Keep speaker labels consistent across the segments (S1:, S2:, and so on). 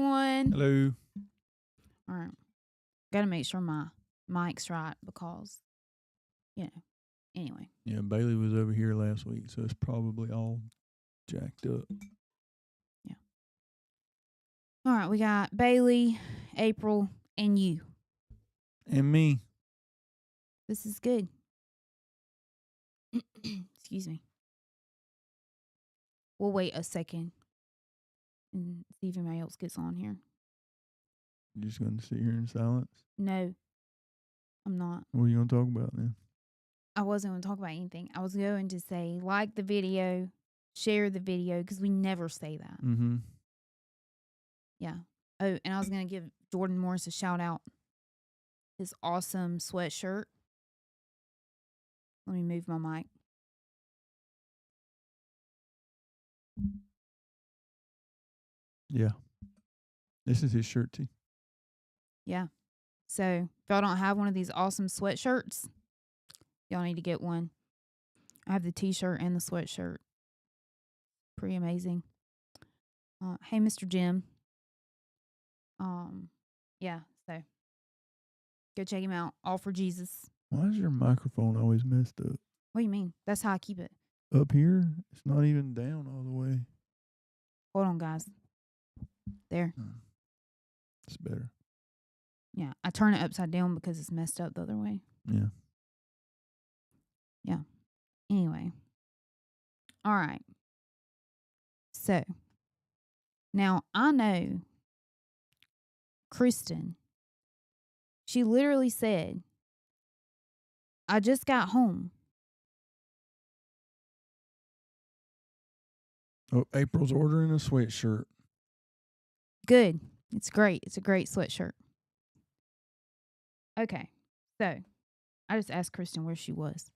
S1: everyone.
S2: Hello.
S1: All right. Got to make sure my mic's right because, anyway.
S2: Yeah, Bailey was over here last week, so it's probably all jacked up.
S1: Yeah. All right. We got Bailey, April, and you.
S2: And me.
S1: This is good. Excuse me. We'll wait a second and see if anybody else gets on here.
S2: You're just going to sit here in silence?
S1: No, I'm not.
S2: What are you going to talk about then?
S1: I wasn't going to talk about anything. I was going to say, like the video, share the video, because we never say that.
S2: Mm-hmm.
S1: Yeah. Oh, and I was going to give Jordan Morris a shout out. His awesome sweatshirt. Let me move my mic.
S2: Yeah. This is his shirt too.
S1: Yeah. So if y'all don't have one of these awesome sweatshirts, y'all need to get one. I have the t-shirt and the sweatshirt. Pretty amazing. Hey, Mr. Jim. Yeah, so go check him out. All for Jesus.
S2: Why is your microphone always messed up?
S1: What do you mean? That's how I keep it.
S2: Up here, it's not even down all the way.
S1: Hold on, guys. There.
S2: It's better.
S1: Yeah, I turn it upside down because it's messed up the other way.
S2: Yeah.
S1: Yeah. Anyway. All right. So, now I know Kristen, she literally said, I just got home.
S2: Oh, April's ordering a sweatshirt.
S1: Good. It's great. It's a great sweatshirt. Okay. So, I just asked Kristen where she was.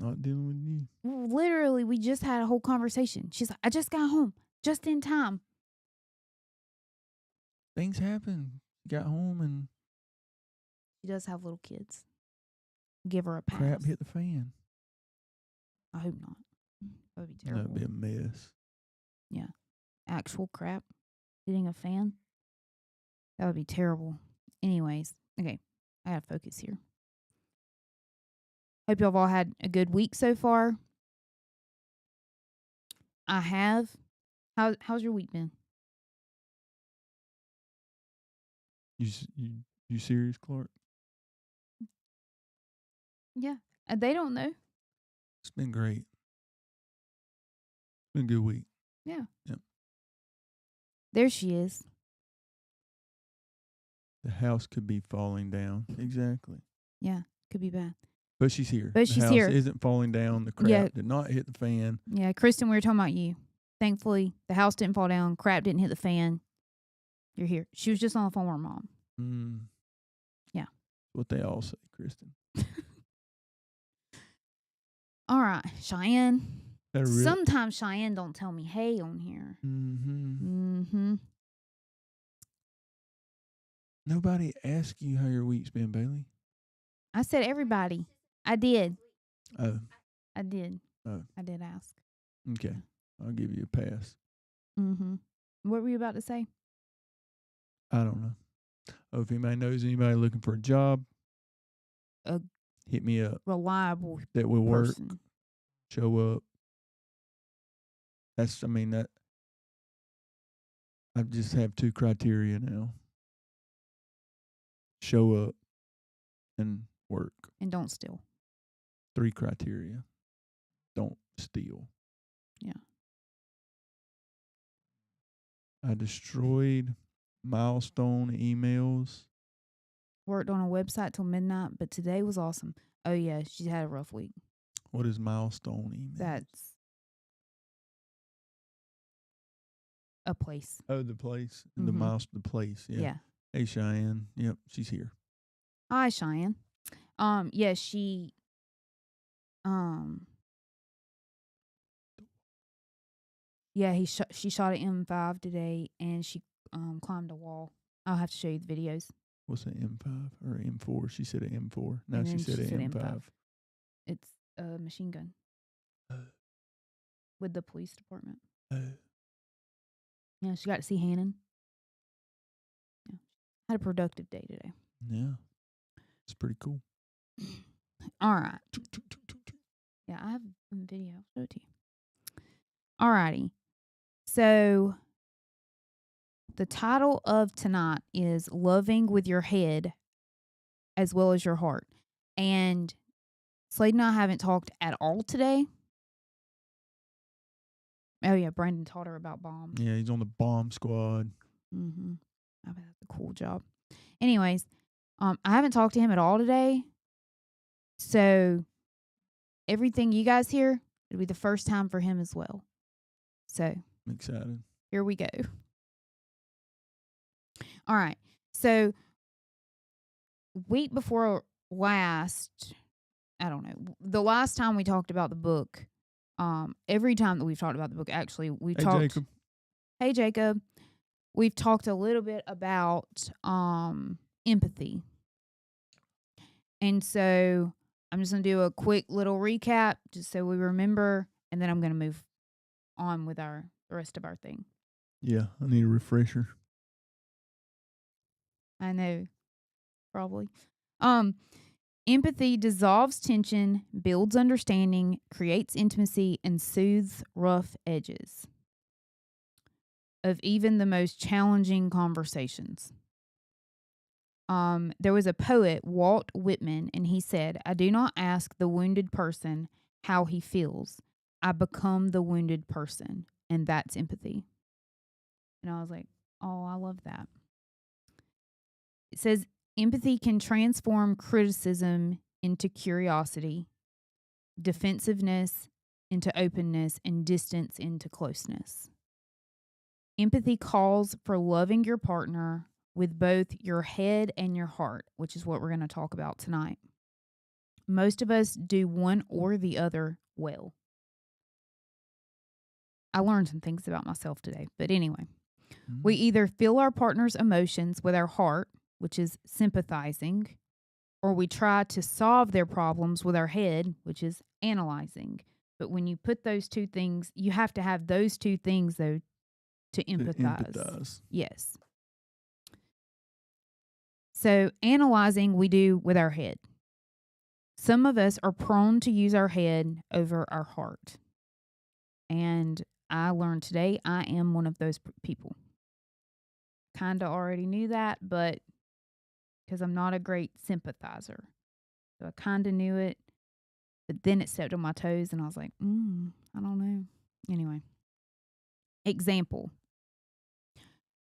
S2: Not dealing with you.
S1: Literally, we just had a whole conversation. She's like, I just got home just in time.
S2: Things happen. Got home and
S1: She does have little kids. Give her a pass.
S2: crap hit the fan.
S1: I hope not. That would be terrible.
S2: That'd be a mess.
S1: Yeah. Actual crap hitting a fan. That would be terrible. Anyways, okay. I gotta focus here. Hope y'all have all had a good week so far. I have. How's your week been?
S2: You serious, Clark?
S1: Yeah. They don't know.
S2: It's been great. It's been a good week.
S1: Yeah.
S2: Yep.
S1: There she is.
S2: The house could be falling down. Exactly.
S1: Yeah. Could be bad.
S2: But she's here.
S1: But
S2: the
S1: she's
S2: house
S1: here.
S2: isn't falling down. The crap did not hit the fan.
S1: Yeah, Kristen, we were talking about you. Thankfully, the house didn't fall down. Crap didn't hit the fan. You're here. She was just on the phone with her mom. Yeah.
S2: What they all say, Kristen.
S1: All right, Cheyenne.
S2: Really?
S1: Sometimes Cheyenne don't tell me hey on here. Mm-hmm.
S2: Nobody asked you how your week's been, Bailey.
S1: I said everybody. I did.
S2: Oh.
S1: I did.
S2: Oh.
S1: I did ask.
S2: Okay. I'll give you a pass.
S1: Mm-hmm. What were you about to say?
S2: I don't know. Oh, if anybody knows anybody looking for a job, hit me up.
S1: Reliable
S2: that will
S1: person.
S2: work. Show up. That I just have 2 criteria now. Show up and work.
S1: And don't steal.
S2: 3 criteria. Don't steal.
S1: Yeah.
S2: I destroyed milestone emails.
S1: Worked on a website till midnight, but today was awesome. Oh, yeah, she had a rough week.
S2: What is milestone email?
S1: That's a place.
S2: Oh, the place.
S1: Mm-hmm.
S2: The place, yeah.
S1: Yeah.
S2: Hey, Cheyenne. Yep, she's here.
S1: Hi, Cheyenne. Yeah, she yeah, she shot an M5 today, and she climbed a wall. I'll have to show you the videos.
S2: What's an M5 or M4? She said an M4. Now
S1: And
S2: she
S1: then
S2: said an M5.
S1: It's a machine gun with the police department. Yeah, she got to see Hannon. Yeah. Had a productive day today.
S2: Yeah. It's pretty cool.
S1: All right. Yeah, I have a video. I'll show it to you. All righty. So the title of tonight is Loving with Your Head as Well as Your Heart. And Slade and I haven't talked at all today. Oh, yeah. Brandon taught her about bombs.
S2: Yeah, he's on the bomb squad.
S1: Mm-hmm. I bet that's a cool job. Anyways, I haven't talked to him at all today. So everything you guys hear, it'll be the first time for him as well. So
S2: I'm excited.
S1: Here we go. All right. So week before last, I don't know, the last time we talked about the book, every time that we've talked about the book, actually, we've talked.
S2: Jacob.
S1: Hey, Jacob. We've talked a little bit about empathy. And so I'm just going to do a quick little recap just so we remember, and then I'm going to move on with the rest of our thing.
S2: Yeah, I need a refresher.
S1: I know, probably. Empathy dissolves tension, builds understanding, creates intimacy, and soothes rough edges of even the most challenging conversations. There was a poet, Walt Whitman, and he said, "I do not ask the wounded person how he feels. I become the wounded person." And that's empathy. And I was like, oh, I love that. It says, empathy can transform criticism into curiosity, defensiveness into openness, and distance into closeness. Empathy calls for loving your partner with both your head and your heart, which is what we're going to talk about tonight. Most of us do one or the other well. I learned some things about myself today, but anyway. We either feel our partner's emotions with our heart, which is sympathizing, or we try to solve their problems with our head, which is analyzing. But when you put those two things, you have to have those two things, though, to empathize. Yes. So analyzing we do with our head. Some of us are prone to use our head over our heart. And I learned today I am one of those people. Kind of already knew that, but because I'm not a great sympathizer. So I kind of knew it, but then it stepped on my toes and I was like, I don't know. Anyway. Example.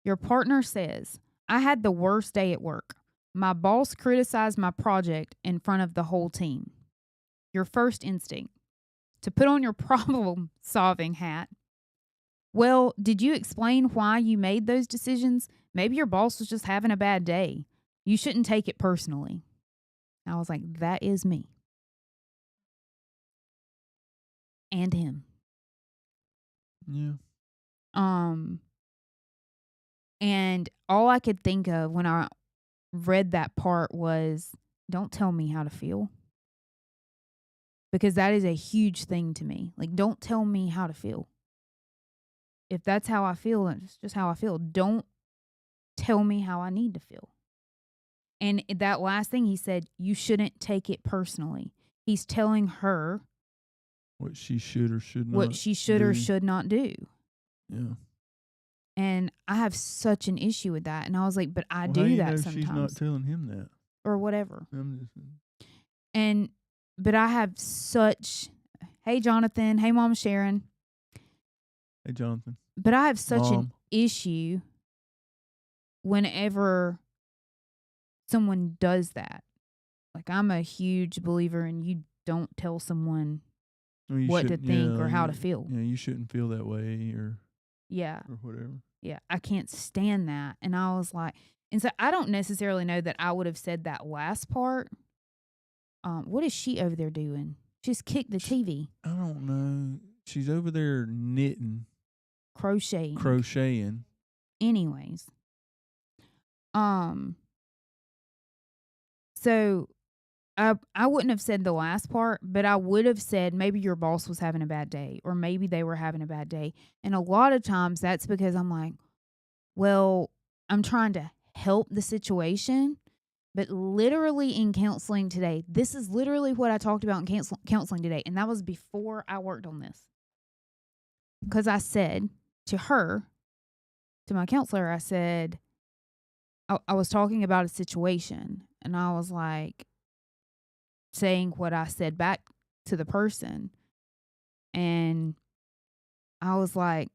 S1: Your partner says, "I had the worst day at work. My boss criticized my project in front of the whole team." Your first instinct, to put on your problem-solving hat. Well, did you explain why you made those decisions? Maybe your boss was just having a bad day. You shouldn't take it personally. I was like, that is me. And him.
S2: Yeah.
S1: And all I could think of when I read that part was, don't tell me how to feel. Because that is a huge thing to me. Like, don't tell me how to feel. If that's how I feel, it's just how I feel. Don't tell me how I need to feel. And that last thing he said, you shouldn't take it personally. He's telling her
S2: what she should or should not
S1: what she should or should not do.
S2: Yeah.
S1: And I have such an issue with that. And I was like, but I do that sometimes.
S2: She's not telling him that.
S1: Or whatever. But I have such, hey, Jonathan. Hey, Mom Sharon.
S2: Hey, Jonathan.
S1: But I have such an issue whenever someone does that. Like, I'm a huge believer in you don't tell someone what to think or how to feel.
S2: Yeah, you shouldn't feel that way or whatever.
S1: Yeah, I can't stand that. And I was like, and so I don't necessarily know that I would have said that last part. What is she over there doing? Just kicked the TV.
S2: I don't know. She's over there knitting.
S1: Crocheting. Anyways. So I wouldn't have said the last part, but I would have said maybe your boss was having a bad day or maybe they were having a bad day. And a lot of times that's because I'm like, Well, I'm trying to help the situation, but literally in counseling today, this is literally what I talked about in counseling today. And that was before I worked on this. Because I said to her, to my counselor, I said, I was talking about a situation and I was like saying what I said back to the person. And I was like,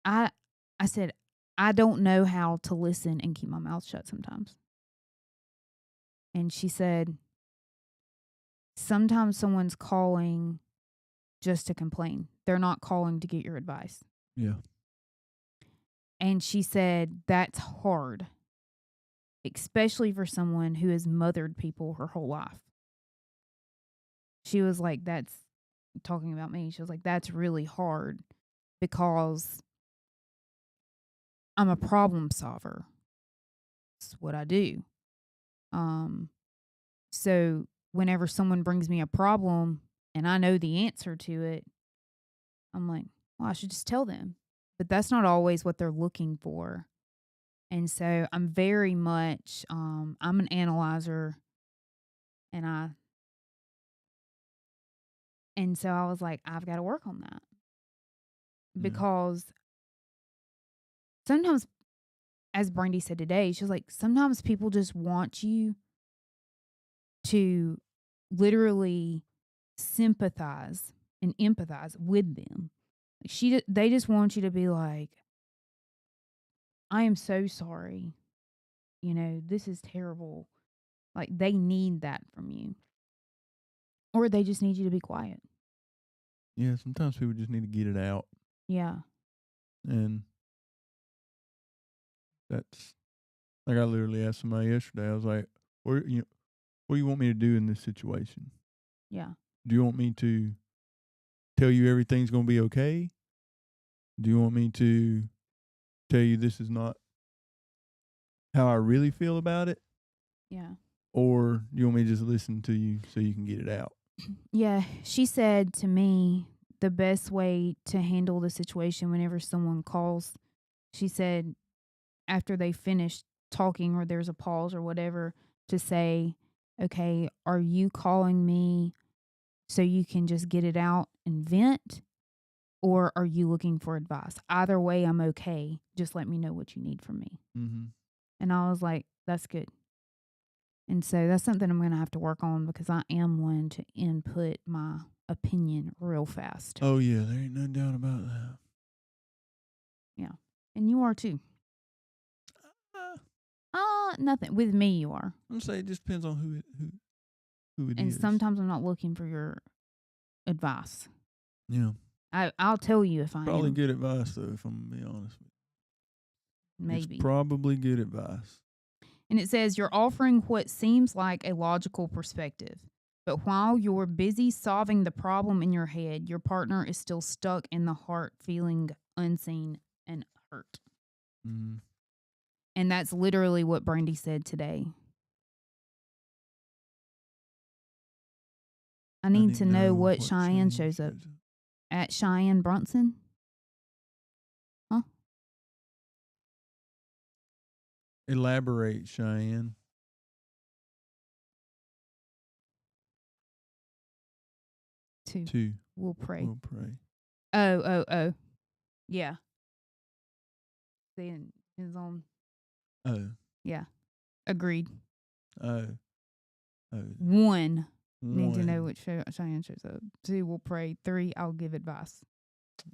S1: I I said, I don't know how to listen and keep my mouth shut sometimes. And she said, sometimes someone's calling just to complain. They're not calling to get your advice.
S2: Yeah.
S1: And she said, that's hard, especially for someone who has mothered people her whole life. She was like, that's talking about me. She was like, that's really hard because I'm a problem solver. It's what I do. So whenever someone brings me a problem and I know the answer to it, I'm like, well, I should just tell them. But that's not always what they're looking for. And so I'm very much I'm an analyzer and so I was like, I've got to work on that. Because sometimes, as Brandy said today, she was like, sometimes people just want you to literally sympathize and empathize with them. They just want you to be like, I am so sorry. You know, this is terrible. Like they need that from you. Or they just need you to be quiet.
S2: Yeah, sometimes people just need to get it out.
S1: Yeah.
S2: And that's like I literally asked somebody yesterday. I was like, what do you want me to do in this situation?
S1: Yeah.
S2: Do you want me to tell you everything's going to be okay? Do you want me to tell you this is not how I really feel about it?
S1: Yeah.
S2: Or do you want me to just listen to you so you can get it out?
S1: Yeah. She said to me the best way to handle the situation whenever someone calls, she said after they finish talking or there's a pause or whatever, to say, okay, are you calling me so you can just get it out and vent? Or are you looking for advice? Either way, I'm okay. Just let me know what you need from me.
S2: Mm-hmm.
S1: And I was like, that's good. And so that's something I'm going to have to work on because I am one to input my opinion real fast.
S2: Oh, yeah, there ain't no doubt about that.
S1: Yeah. And you are too. Nothing. With me, you are.
S2: I'm going to say it just depends on who it
S1: and
S2: is.
S1: And sometimes I'm not looking for your advice.
S2: Yeah.
S1: I'll tell you if I
S2: Probably
S1: am.
S2: good advice, though, if I'm going to be honest with you.
S1: Maybe.
S2: It's probably good advice.
S1: And it says you're offering what seems like a logical perspective. But while you're busy solving the problem in your head, your partner is still stuck in the heart feeling unseen and hurt.
S2: Mm-hmm.
S1: And that's literally what Brandy said today. I need to know what Cheyenne shows up. At Cheyenne Brunson? Huh?
S2: Elaborate, Cheyenne. Two.
S1: We'll pray.
S2: We'll pray.
S1: Oh. Yeah. Then is on.
S2: Oh.
S1: Yeah. Agreed.
S2: Oh.
S1: One. Need to know what Cheyenne shows up. 2, we'll pray. 3, I'll give advice.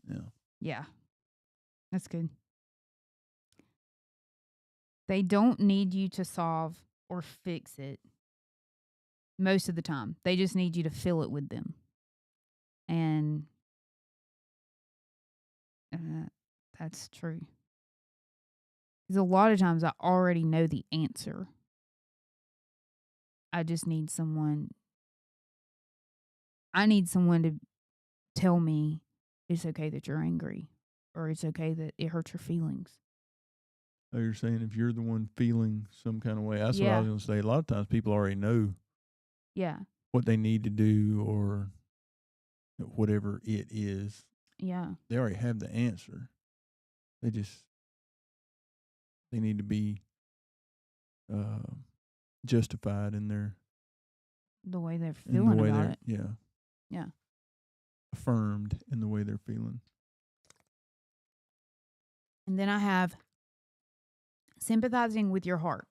S2: Yeah.
S1: Yeah. That's good. They don't need you to solve or fix it most of the time. They just need you to fill it with them. And that's true. Because a lot of times I already know the answer. I just need someone. I need someone to tell me it's okay that you're angry or it's okay that it hurts your feelings.
S2: Oh, you're saying if you're the one feeling some kind of way. That's what I was going to say. A lot of times people already know what they need to do or whatever it is.
S1: Yeah.
S2: They already have the answer. They just they need to be justified in their
S1: The way they're
S2: in the
S1: feeling
S2: way
S1: about
S2: they're
S1: it. Yeah.
S2: affirmed in the way they're feeling.
S1: And then I have sympathizing with your heart.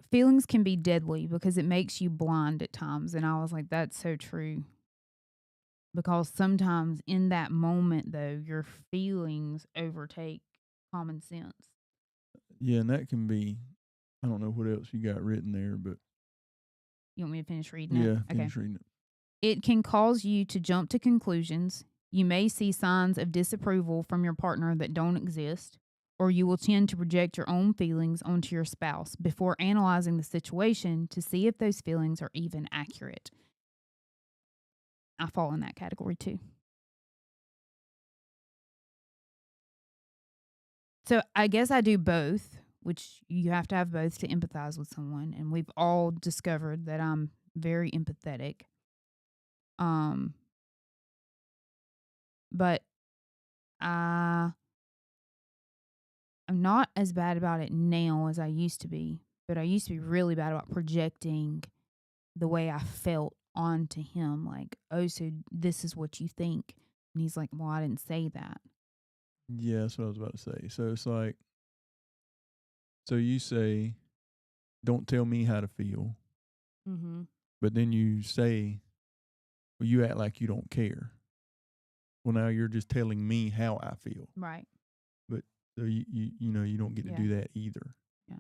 S1: Feelings can be deadly because it makes you blind at times. And I was like, that's so true. Because sometimes in that moment, though, your feelings overtake common sense.
S2: Yeah, and that can be. I don't know what else you got written there, but
S1: You want me to finish reading it?
S2: yeah,
S1: Okay.
S2: finish reading it.
S1: It can cause you to jump to conclusions. You may see signs of disapproval from your partner that don't exist, or you will tend to project your own feelings onto your spouse before analyzing the situation to see if those feelings are even accurate. I fall in that category too. So I guess I do both, which you have to have both to empathize with someone. And we've all discovered that I'm very empathetic. But I'm not as bad about it now as I used to be. But I used to be really bad about projecting the way I felt onto him. Like, oh, so this is what you think. And he's like, well, I didn't say that.
S2: Yeah, that's what I was about to say. So it's like, so you say, "Don't tell me how to feel,"
S1: Mm-hmm.
S2: but then you say, "Well, you act like you don't care." Well, now you're just telling me how I feel.
S1: Right.
S2: But so you know you don't get to
S1: Yeah.
S2: do that either.
S1: Yeah.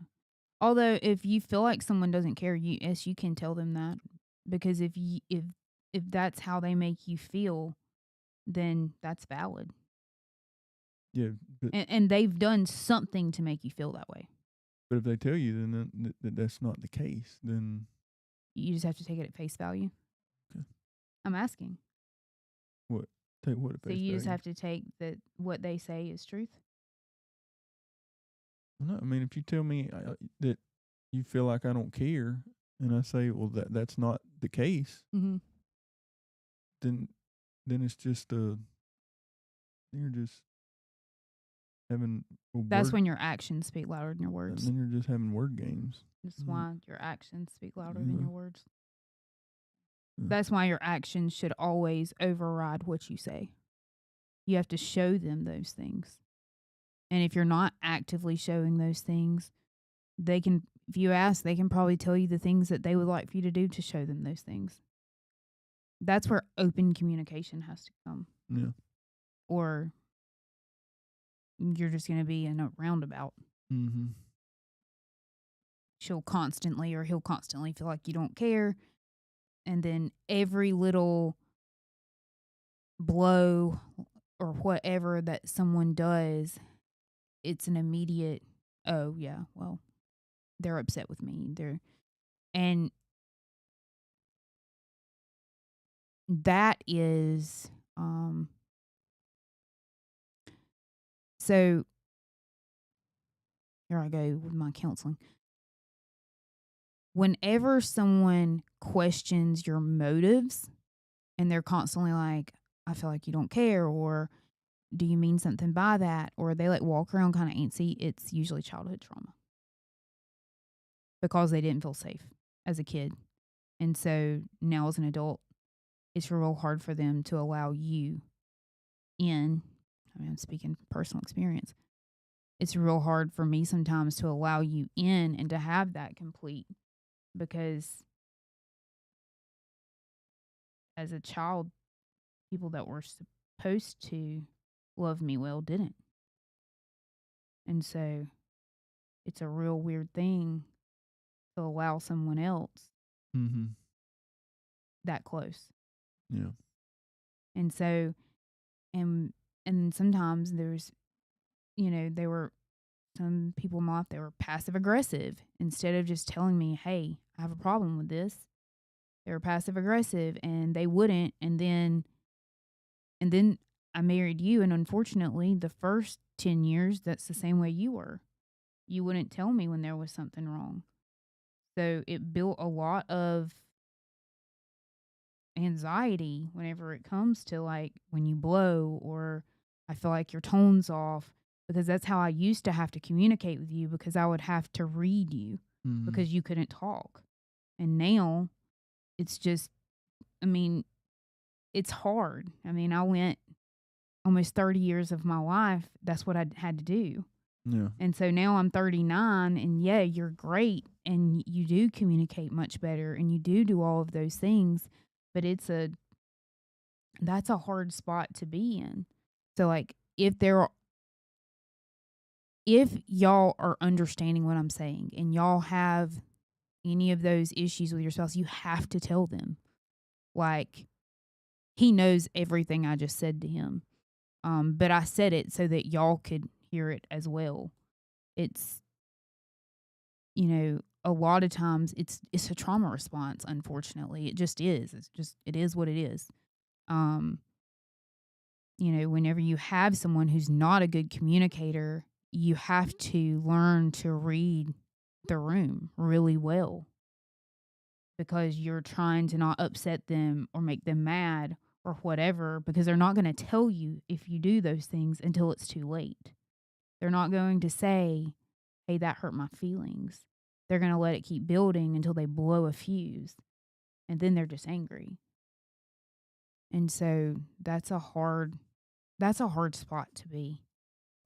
S1: Although if you feel like someone doesn't care, you can tell them that, because if that's how they make you feel, then that's valid,
S2: Yeah, but
S1: and they've done something to make you feel that way.
S2: if they tell you then that's not the case, then
S1: You just have to take it at face value.
S2: okay.
S1: I'm asking.
S2: What take what at
S1: So
S2: face
S1: you just
S2: value?
S1: have to take that what they say is truth.
S2: Well, no, I mean if you tell me that you feel like I don't care, and I say, well, that's not the case,
S1: Mm-hmm.
S2: then it's just you're just having a
S1: That's
S2: word,
S1: when your actions speak louder than your
S2: and
S1: words.
S2: then you're just having word games.
S1: That's
S2: Mm,
S1: why your actions speak louder than
S2: yeah,
S1: your words.
S2: yeah.
S1: That's why your actions should always override what you say. You have to show them those things. And if you're not actively showing those things, they can, if you ask, they can probably tell you the things that they would like for you to do to show them those things. That's where open communication has to come.
S2: Yeah.
S1: Or you're just going to be in a roundabout.
S2: Mm-hmm.
S1: She'll constantly, or he'll constantly feel like you don't care. And then every little blow or whatever that someone does, it's an immediate, oh, yeah, well, they're upset with me. And that is, so here I go with my counseling. Whenever someone questions your motives and they're constantly like, I feel like you don't care, or do you mean something by that? Or they like walk around kind of antsy, it's usually childhood trauma because they didn't feel safe as a kid. And so now as an adult, it's real hard for them to allow you in. I mean, I'm speaking from personal experience. It's real hard for me sometimes to allow you in and to have that complete, because as a child, people that were supposed to love me well didn't. And so it's a real weird thing to allow someone else
S2: Mm-hmm.
S1: that close.
S2: Yeah.
S1: And so, and and sometimes there's, there were some people in my life that were passive aggressive. Instead of just telling me, hey, I have a problem with this, they were passive aggressive, and they wouldn't. And then I married you, and unfortunately, the first 10 years, that's the same way you were. You wouldn't tell me when there was something wrong. So it built a lot of anxiety whenever it comes to like when you blow, or I feel like your tone's off, because that's how I used to have to communicate with you, because I would have to read you
S2: Mhm.
S1: because you couldn't talk. And now it's just, I mean, it's hard. I mean, I went almost 30 years of my life. That's what I had to do.
S2: Yeah.
S1: And so now I'm 39, and yeah, you're great, and you do communicate much better, and you do all of those things, but that's a hard spot to be in. So like if y'all are understanding what I'm saying and y'all have any of those issues with your spouse, you have to tell them. Like, he knows everything I just said to him. But I said it so that y'all could hear it as well. It's, a lot of times it's a trauma response, unfortunately. It just is. It is what it is. Whenever you have someone who's not a good communicator, you have to learn to read the room really well, because you're trying to not upset them or make them mad or whatever, because they're not going to tell you if you do those things until it's too late. They're not going to say, hey, that hurt my feelings. They're going to let it keep building until they blow a fuse, and then they're just angry. And so that's a hard spot to be.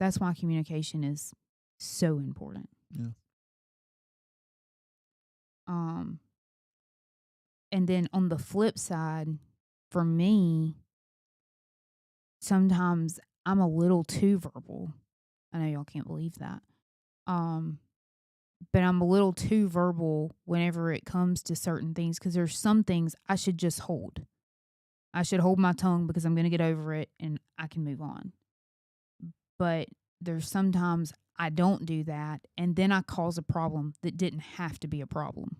S1: That's why communication is so important.
S2: Yeah.
S1: And then on the flip side, for me, sometimes I'm a little too verbal. I know y'all can't believe that. But I'm a little too verbal whenever it comes to certain things, because there's some things I should just hold. I should hold my tongue because I'm going to get over it and I can move on. But there's sometimes I don't do that, and then I cause a problem that didn't have to be a problem,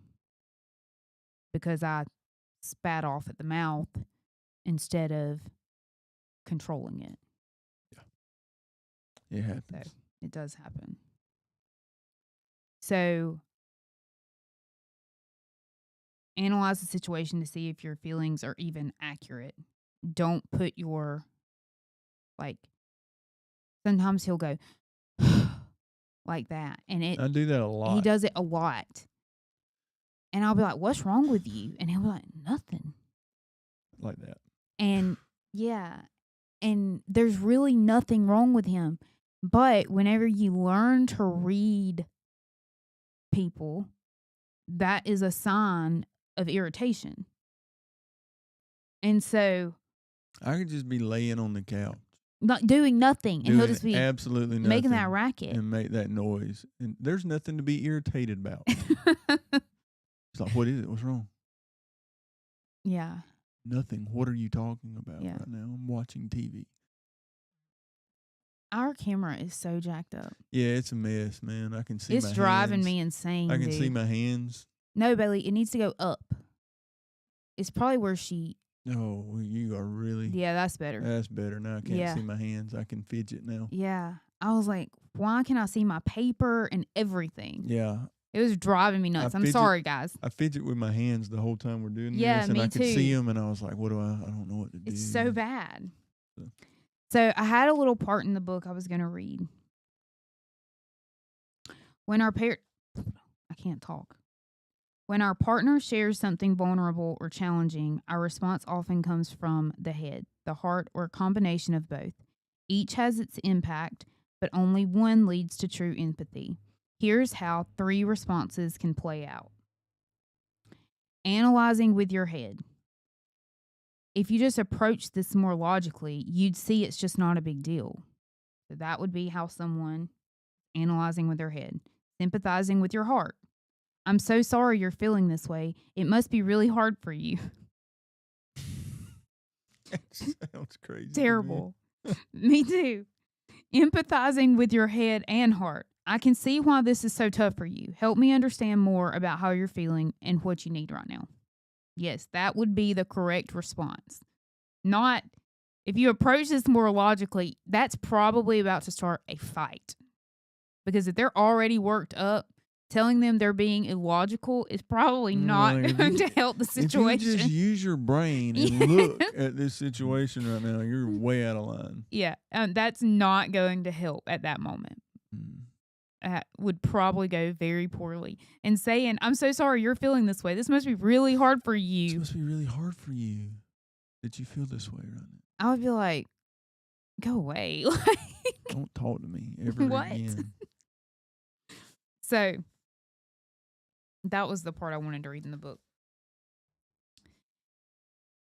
S1: because I spat off at the mouth instead of controlling it.
S2: Yeah. It happens.
S1: So it does happen. So analyze the situation to see if your feelings are even accurate. Don't put your, sometimes he'll go like that. And
S2: I do that a lot.
S1: He does it a lot. And I'll be like, what's wrong with you? And he'll be like, nothing.
S2: Like that.
S1: And yeah. And there's really nothing wrong with him. But whenever you learn to read people, that is a sign of irritation. And so
S2: I could just be laying on the couch,
S1: not doing nothing, and he'll just be
S2: absolutely nothing,
S1: making that racket
S2: and make that noise. And there's nothing to be irritated about. It's like, what is it? What's wrong?
S1: Yeah.
S2: Nothing. What are you talking about
S1: Yeah.
S2: right now? I'm watching TV.
S1: Our camera is so jacked up.
S2: Yeah, it's a mess, man. I can see
S1: it's
S2: my
S1: driving
S2: hands.
S1: me insane.
S2: I can
S1: dude.
S2: see my hands.
S1: No, Bailey, it needs to go up. It's probably where she.
S2: Oh, you are really.
S1: Yeah, that's better.
S2: That's better. Now I can't see my hands. I can fidget now.
S1: Yeah. I was like, why can I see my paper and everything?
S2: Yeah.
S1: It was driving me nuts. I'm sorry, guys.
S2: I fidget with my hands the whole time we're doing this. And
S1: me
S2: I could
S1: too.
S2: see them, and I was like, what do I don't know what to do.
S1: It's so bad. So I had a little part in the book I was going to read. When our I can't talk. When our partner shares something vulnerable or challenging, our response often comes from the head, the heart, or a combination of both. Each has its impact, but only one leads to true empathy. Here's how 3 responses can play out. Analyzing with your head. If you just approach this more logically, you'd see it's just not a big deal. So that would be how someone analyzing with their head. Sympathizing with your heart. I'm so sorry you're feeling this way. It must be really hard for you.
S2: That sounds crazy.
S1: Terrible. Me too. Empathizing with your head and heart. I can see why this is so tough for you. Help me understand more about how you're feeling and what you need right now. Yes, that would be the correct response. Not, if you approach this more logically, that's probably about to start a fight. Because if they're already worked up Telling them they're being illogical is probably not
S2: Like, if
S1: going
S2: you-
S1: to help the
S2: If you
S1: situation.
S2: just use your brain and
S1: Yeah.
S2: look at this situation right now, you're way out of line.
S1: Yeah, that's not going to help at that moment. Would probably go very poorly. And saying, I'm so sorry you're feeling this way. This must be really hard for
S2: It's
S1: you.
S2: supposed to be really hard for you that you feel this way right now.
S1: I would be like, go away.
S2: Don't talk to me ever
S1: What?
S2: again.
S1: So that was the part I wanted to read in the book.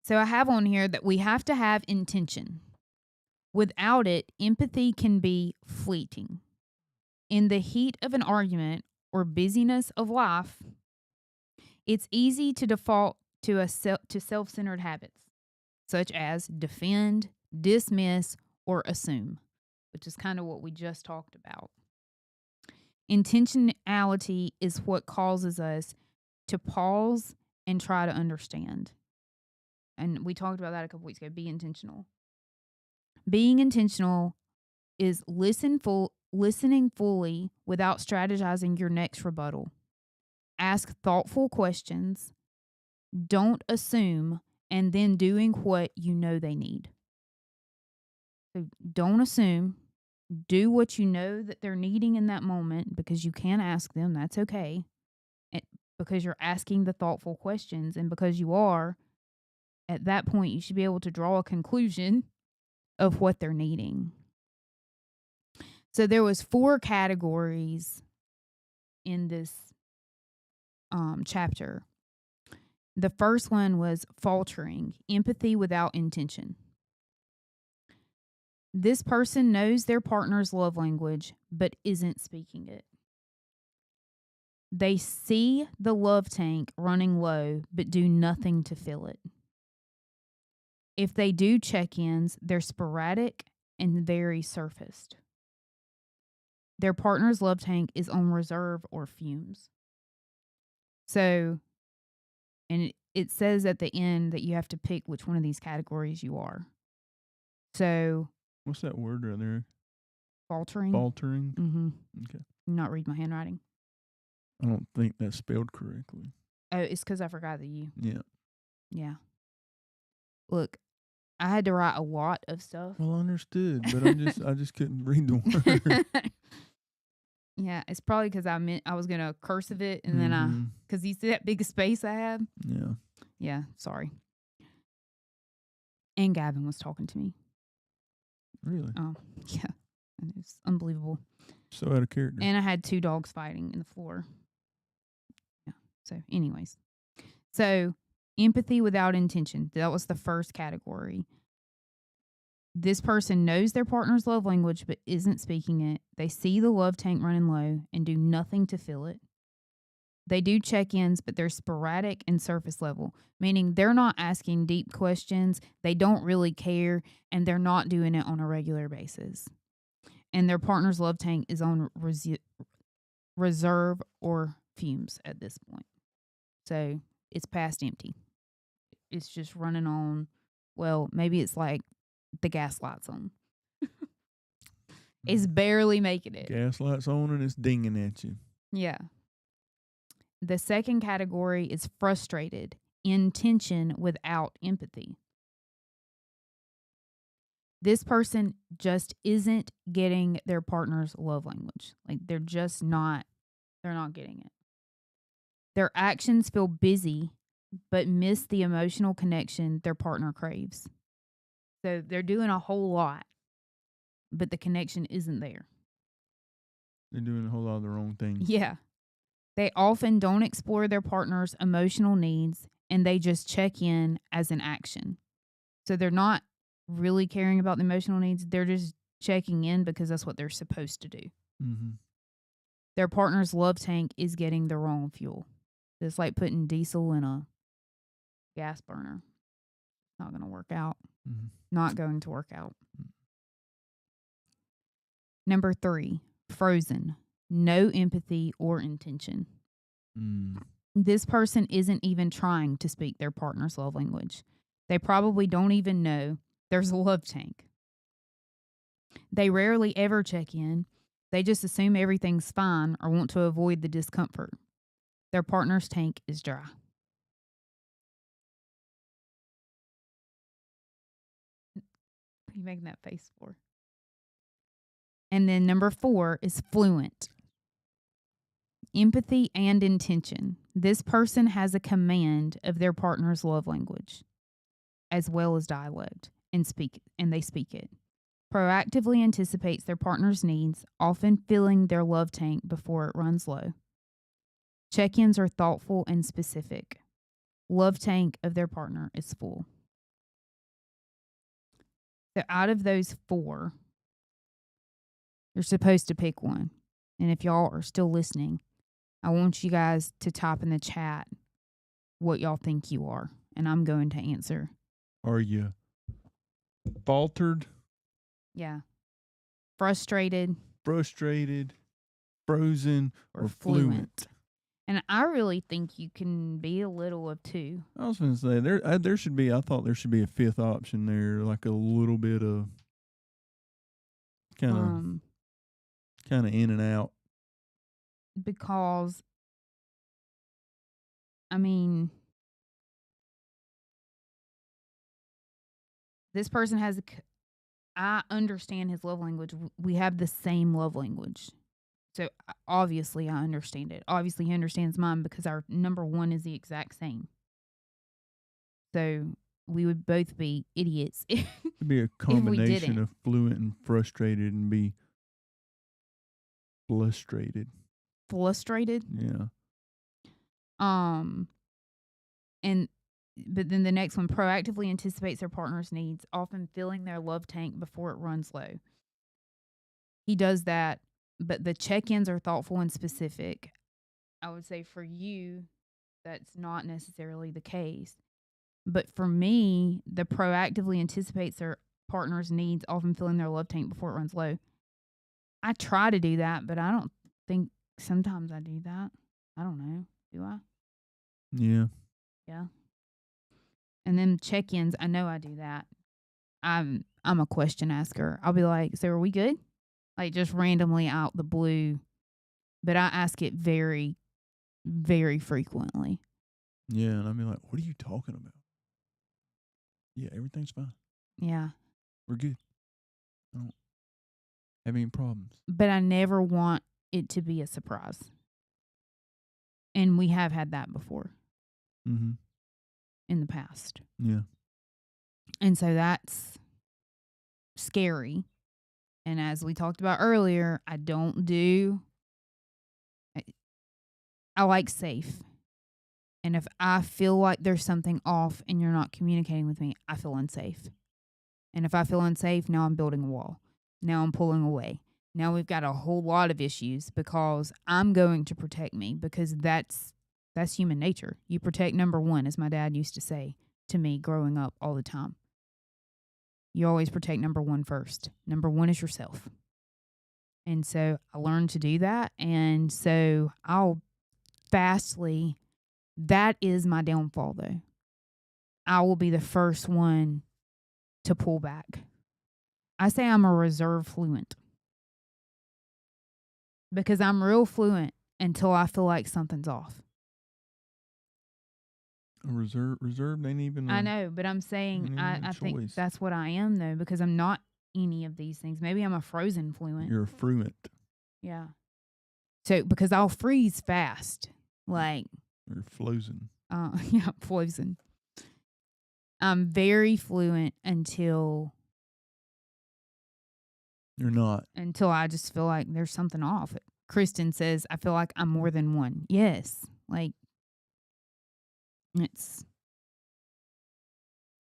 S1: So I have on here that we have to have intention. Without it, empathy can be fleeting. In the heat of an argument or busyness of life, it's easy to default to self-centered habits, such as defend, dismiss, or assume, which is kind of what we just talked about. Intentionality is what causes us to pause and try to understand. And we talked about that a couple weeks ago. Be intentional. Being intentional is listening fully without strategizing your next rebuttal. Ask thoughtful questions. Don't assume, and then doing what you know they need. So don't assume. Do what you know that they're needing in that moment, because you can ask them. That's okay. Because you're asking the thoughtful questions, and because you are, at that point, you should be able to draw a conclusion of what they're needing. So there was 4 categories in this chapter. The first one was faltering, empathy without intention. This person knows their partner's love language, but isn't speaking it. They see the love tank running low, but do nothing to fill it. If they do check-ins, they're sporadic and very surfaced. Their partner's love tank is on reserve or fumes. So, and it says at the end that you have to pick which one of these categories you are. So,
S2: What's that word right there?
S1: faltering.
S2: Faltering?
S1: Mm-hmm.
S2: Okay.
S1: Not read my handwriting.
S2: I don't think that's spelled correctly.
S1: Oh, it's because I forgot the U.
S2: Yeah.
S1: Yeah. Look, I had to write a lot of stuff.
S2: Well, I understood, but I just couldn't read the word.
S1: Yeah, it's probably because I was gonna cursive it, and then because you see that big space I have.
S2: Yeah.
S1: Yeah, sorry. And Gavin was talking to me.
S2: Really?
S1: Oh, yeah, and it's unbelievable.
S2: So out of character.
S1: And I had 2 dogs fighting in the floor. Yeah. So, anyways, so empathy without intention. That was the first category. This person knows their partner's love language but isn't speaking it. They see the love tank running low and do nothing to fill it. They do check-ins, but they're sporadic and surface level, meaning they're not asking deep questions, they don't really care, and they're not doing it on a regular basis. And their partner's love tank is on reserve or fumes at this point. So it's past empty. It's just running on, well, maybe it's like the gas lights on. It's barely making it.
S2: Gas lights on and it's dinging at you.
S1: Yeah. The second category is frustrated, intention without empathy. This person just isn't getting their partner's love language. Like they're not getting it. Their actions feel busy, but miss the emotional connection their partner craves. So they're doing a whole lot, but the connection isn't there.
S2: They're doing a whole lot of the wrong things.
S1: Yeah. They often don't explore their partner's emotional needs, and they just check in as an action. So they're not really caring about the emotional needs. They're just checking in because that's what they're supposed to do.
S2: Mm-hmm.
S1: Their partner's love tank is getting the wrong fuel. It's like putting diesel in a gas burner. Not going to work out.
S2: Mm-hmm.
S1: Not going to work out. Number 3, frozen. No empathy or intention. This person isn't even trying to speak their partner's love language. They probably don't even know there's a love tank. They rarely ever check in, They just assume everything's fine or want to avoid the discomfort. Their partner's tank is dry. What are you making that face for? And then number 4 is fluent. Empathy and intention. This person has a command of their partner's love language as well as dialect and they speak it. Proactively anticipates their partner's needs, often filling their love tank before it runs low. Check-ins are thoughtful and specific. Love tank of their partner is full. So out of those 4, you're supposed to pick one. And if y'all are still listening, I want you guys to type in the chat what y'all think you are. And I'm going to answer.
S2: Are you faltered,
S1: Yeah. Frustrated,
S2: frozen, or fluent?
S1: And I really think you can be a little of 2.
S2: I was going to say there should be. I thought there should be a 5th option there, like a little bit of kind of in and out.
S1: Because, I mean, this person has I understand his love language. We have the same love language. So obviously I understand it. Obviously he understands mine because our number 1 is the exact same. So we would both be idiots.
S2: It'd be a combination of fluent and frustrated and be frustrated.
S1: Frustrated?
S2: Yeah.
S1: But then the next one, proactively anticipates their partner's needs, often filling their love tank before it runs low. He does that, but the check-ins are thoughtful and specific. I would say for you, that's not necessarily the case. But for me, the proactively anticipates their partner's needs, often filling their love tank before it runs low. I try to do that, but I don't think sometimes I do that. I don't know. Do I?
S2: Yeah.
S1: Yeah. And then check-ins, I know I do that. I'm a question asker. I'll be like, so are we good? Like just randomly out the blue. But I ask it very, very frequently.
S2: Yeah, and I'll be like, what are you talking about? Yeah, everything's fine.
S1: Yeah.
S2: We're good. I don't have any problems.
S1: But I never want it to be a surprise. And we have had that before.
S2: Mm-hmm.
S1: In the past.
S2: Yeah.
S1: And so that's scary. And as we talked about earlier, I like safe. And if I feel like there's something off and you're not communicating with me, I feel unsafe. And if I feel unsafe, now I'm building a wall. Now I'm pulling away. Now we've got a whole lot of issues because I'm going to protect me because that's human nature. You protect number 1, as my dad used to say to me growing up all the time. You always protect number 1 first. Number 1 is yourself. And so I learned to do that. And so that is my downfall though. I will be the first one to pull back. I say I'm a reserve fluent. Because I'm real fluent until I feel like something's off.
S2: A reserve ain't even.
S1: I know, but I'm saying I think that's what I am though, because I'm not any of these things. Maybe I'm a frozen fluent.
S2: You're a fluent.
S1: Yeah. So because I'll freeze fast, like.
S2: You're frozen.
S1: Yeah, frozen. I'm very fluent until.
S2: You're not.
S1: Until I just feel like there's something off. Kristen says, I feel like I'm more than one. Yes. Like,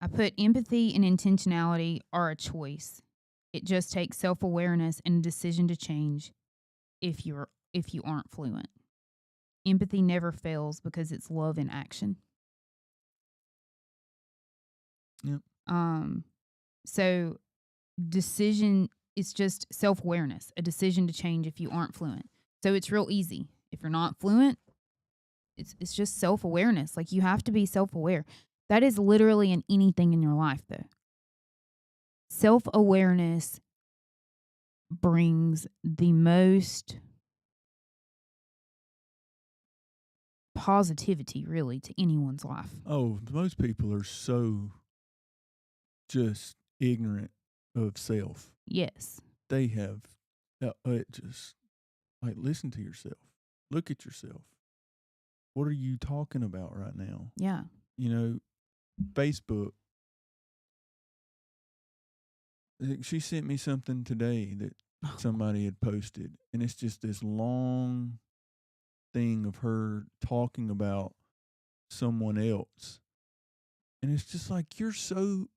S1: I put empathy and intentionality are a choice. It just takes self-awareness and a decision to change if you aren't fluent. Empathy never fails because it's love in action.
S2: Yep.
S1: So decision is just self-awareness, a decision to change if you aren't fluent. So it's real easy. If you're not fluent, it's just self-awareness. Like you have to be self-aware. That is literally in anything in your life though. Self-awareness brings the most positivity, really, to anyone's life.
S2: Oh, most people are so just ignorant of self.
S1: Yes.
S2: They have it just like listen to yourself. Look at yourself. What are you talking about right now?
S1: Yeah.
S2: You know, Facebook. She sent me something today that somebody had posted, and it's just this long thing of her talking about someone else. And it's just like, you're so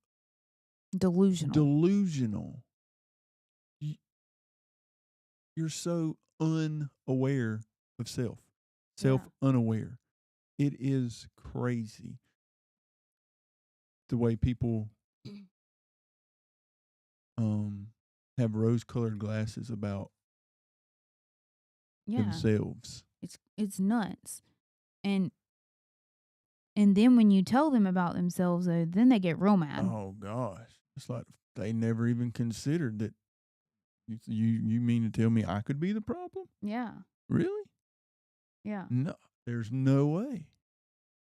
S1: Delusional.
S2: You're so unaware of self.
S1: Yeah.
S2: Unaware. It is crazy the way people have rose colored glasses about
S1: Yeah.
S2: themselves.
S1: It's nuts. And then when you tell them about themselves, though, then they get real mad.
S2: Oh gosh. It's like they never even considered that. You mean to tell me I could be the problem?
S1: Yeah.
S2: Really?
S1: Yeah.
S2: No, there's no way.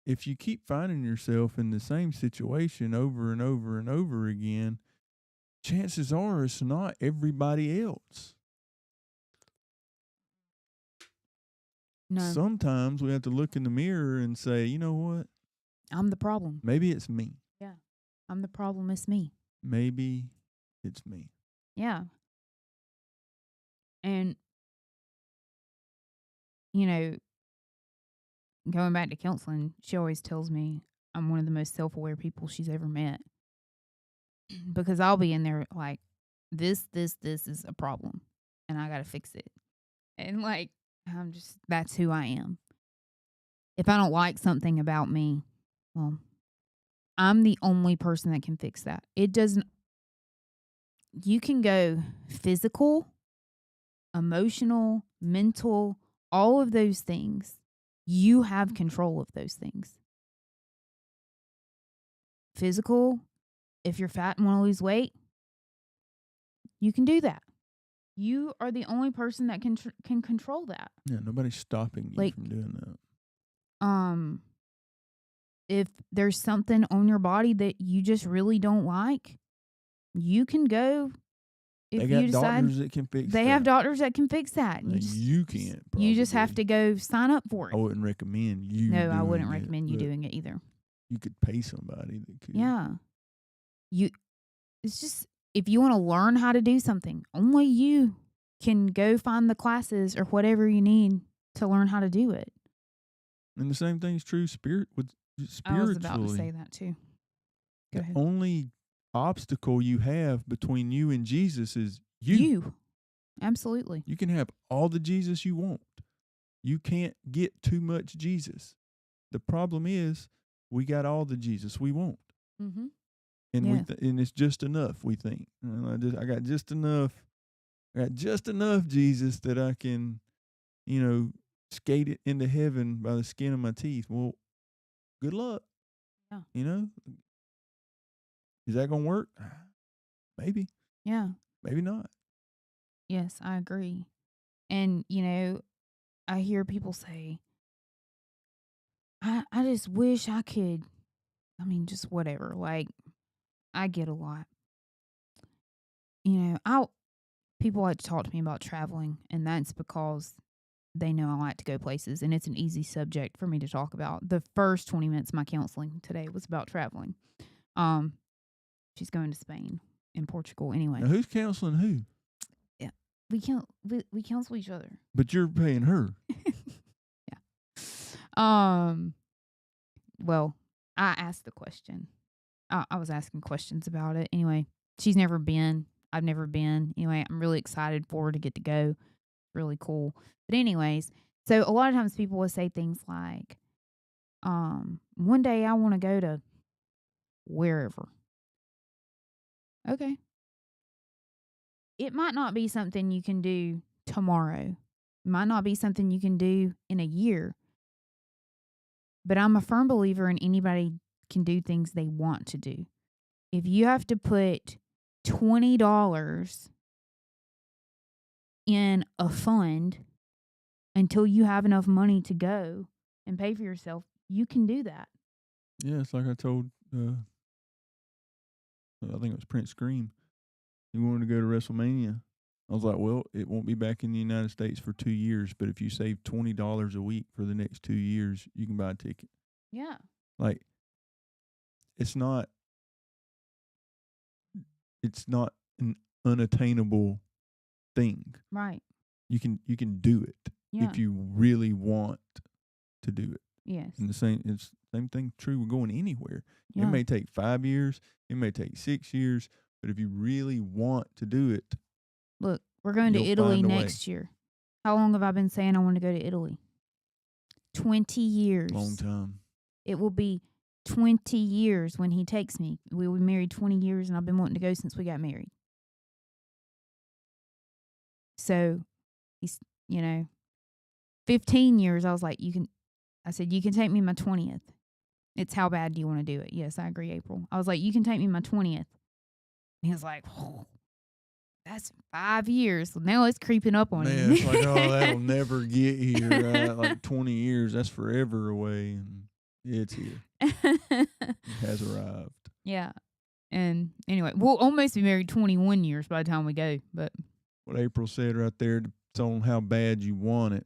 S2: If you keep finding yourself in the same situation over and over and over again, chances are it's not everybody else.
S1: No.
S2: Sometimes we have to look in the mirror and say, you know what?
S1: I'm the problem.
S2: Maybe it's me.
S1: Yeah. I'm the problem. It's me.
S2: Maybe it's me.
S1: Yeah. And, you know, going back to counseling, she always tells me I'm one of the most self-aware people she's ever met. Because I'll be in there like, this is a problem and I got to fix it. And like, that's who I am. If I don't like something about me, well, I'm the only person that can fix that. It doesn't, you can go physical, emotional, mental, all of those things. You have control of those things. Physical, if you're fat and want to lose weight, you can do that. You are the only person that can control that.
S2: Yeah, nobody's stopping you from doing that.
S1: If there's something on your body that you just really don't like, you can go. If
S2: they got
S1: you decide,
S2: doctors that can fix
S1: they
S2: that.
S1: have doctors that can fix that.
S2: You can't. Probably.
S1: You just have to go sign up for it.
S2: I wouldn't recommend you.
S1: No, I wouldn't recommend you doing it either.
S2: You could pay somebody that could.
S1: Yeah. It's just, if you want to learn how to do something, only you can go find the classes or whatever you need to learn how to do it.
S2: And the same thing's true spiritually.
S1: I was about to say that too. Go ahead.
S2: The only obstacle you have between you and Jesus is you.
S1: You. Absolutely.
S2: You can have all the Jesus you want. You can't get too much Jesus. The problem is we got all the Jesus we want.
S1: Mm-hmm.
S2: And and it's just enough, we think. I got just enough. I got just enough Jesus that I can, skate it into heaven by the skin of my teeth. Well, good luck.
S1: Yeah.
S2: Is that going to work? Maybe.
S1: Yeah.
S2: Maybe not.
S1: Yes, I agree. And, I hear people say, I just wish I could, just whatever. Like, I get a lot. People like to talk to me about traveling, and that's because they know I like to go places, and it's an easy subject for me to talk about. The first 20 minutes of my counseling today was about traveling. She's going to Spain and Portugal anyway.
S2: Now, who's counseling who?
S1: Yeah, we counsel each other.
S2: But you're paying her.
S1: Yeah. Well, I asked the question. I was asking questions about it. Anyway, she's never been. I've never been. Anyway, I'm really excited for her to get to go. Really cool. But anyways, so a lot of times people will say things like, one day I want to go to wherever. Okay. It might not be something you can do tomorrow. It might not be something you can do in a year. But I'm a firm believer in anybody can do things they want to do. If you have to put $20 in a fund until you have enough money to go and pay for yourself, you can do that.
S2: Yeah, it's like I told, I think it was Prince Scream. He wanted to go to WrestleMania. I was like, well, it won't be back in the United States for 2 years, but if you save $20 a week for the next 2 years, you can buy a ticket.
S1: Yeah.
S2: Like, it's not an unattainable thing.
S1: Right.
S2: You can do it
S1: Yeah.
S2: if you really want to do it.
S1: Yes.
S2: And it's same thing true with going anywhere.
S1: Yeah.
S2: It may take 5 years, it may take 6 years, but if you really want to do it,
S1: Look, we're going to
S2: you'll
S1: Italy
S2: find a way.
S1: next year. How long have I been saying I want to go to Italy? 20 years.
S2: Long time.
S1: It will be 20 years when he takes me. We were married 20 years, and I've been wanting to go since we got married. So, he's, 15 years, I was like, I said, you can take me my 20th. It's how bad do you want to do it? Yes, I agree, April. I was like, you can take me my 20th. And he was like, oh, that's 5 years. So now it's creeping up on
S2: Man,
S1: him.
S2: it's like, oh, that'll never get here. Right? Like 20 years, that's forever away. And it's here. It has arrived.
S1: Yeah. And anyway, we'll almost be married 21 years by the time we go. But
S2: what April said right there, it's on how bad you want it.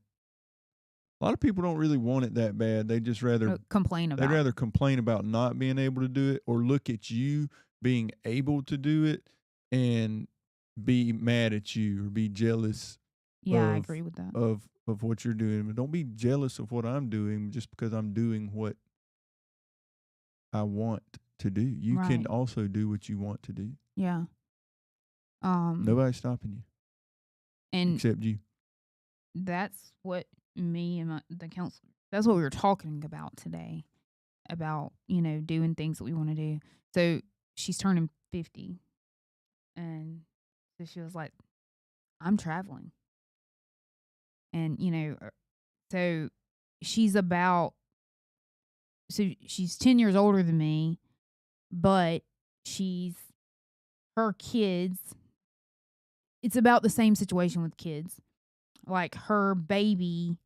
S2: A lot of people don't really want it that bad. They just rather
S1: complain about
S2: They'd rather complain about not being able to do it or look at you being able to do it and be mad at you or be jealous.
S1: Yeah, I agree with that.
S2: Of what you're doing. But don't be jealous of what I'm doing just because I'm doing what I want to do. You can also do what you want to do.
S1: Yeah.
S2: Nobody's stopping you.
S1: And
S2: except you.
S1: That's what me and the counselor, that's what we were talking about today, about, doing things that we want to do. So she's turning 50. And so she was like, I'm traveling. And, so she's 10 years older than me, but her kids, it's about the same situation with kids. Like her baby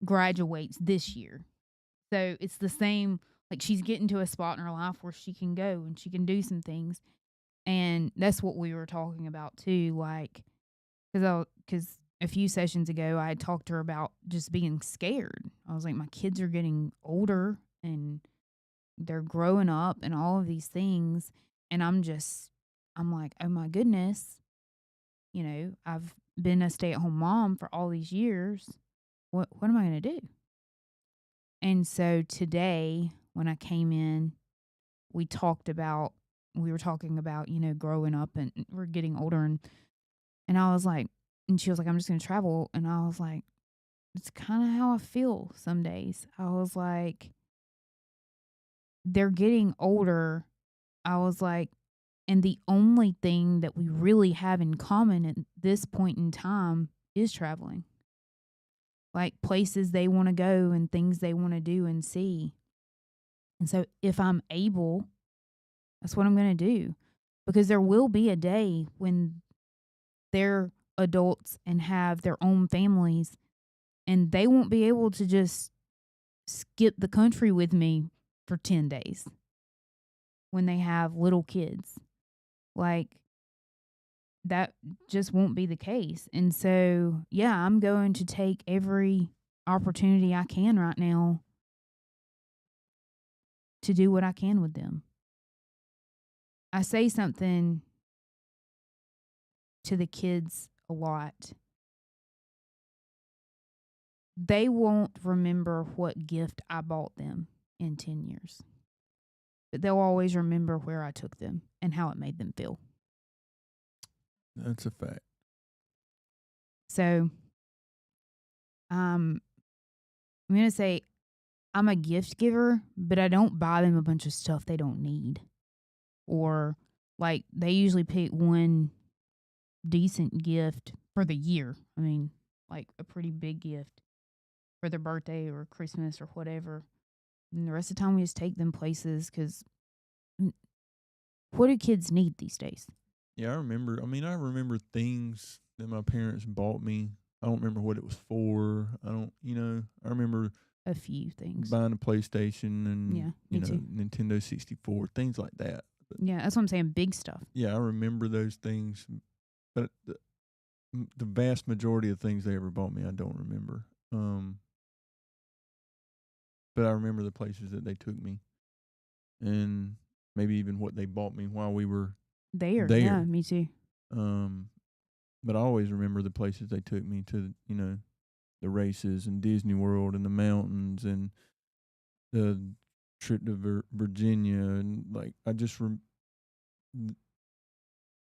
S1: graduates this year. So it's the same, like she's getting to a spot in her life where she can go and she can do some things. And that's what we were talking about too. Like, because a few sessions ago, I had talked to her about just being scared. I was like, my kids are getting older and they're growing up and all of these things. And I'm like, oh my goodness, I've been a stay-at-home mom for all these years. What am I going to do? And so today, when I came in, we were talking about, growing up and we're getting older. And I was like, and she was like, I'm just going to travel. And I was like, it's kind of how I feel some days. I was like, they're getting older. I was like, and the only thing that we really have in common at this point in time is traveling. Like places they want to go and things they want to do and see. And so if I'm able, that's what I'm going to do. Because there will be a day when they're adults and have their own families and they won't be able to just skip the country with me for 10 days when they have little kids. Like, that just won't be the case. And so, yeah, I'm going to take every opportunity I can right now to do what I can with them. I say something to the kids a lot. They won't remember what gift I bought them in 10 years. But they'll always remember where I took them and how it made them feel.
S2: That's a fact.
S1: So, I'm going to say I'm a gift giver, but I don't buy them a bunch of stuff they don't need. Or, like, they usually pick one decent gift for the year. I mean, like a pretty big gift for their birthday or Christmas or whatever. And the rest of the time we just take them places because what do kids need these days?
S2: Yeah, I remember things that my parents bought me. I don't remember what it was for. I remember
S1: A few things.
S2: buying a PlayStation and,
S1: Yeah, me too.
S2: Nintendo 64, things like that. But
S1: Yeah, that's what I'm saying. Big stuff.
S2: yeah, I remember those things, but the vast majority of things they ever bought me, I don't remember. But I remember the places that they took me, and maybe even what they bought me while we were
S1: Yeah,
S2: there.
S1: me too.
S2: But I always remember the places they took me to, the races and Disney World and the mountains and the trip to Virginia, and like I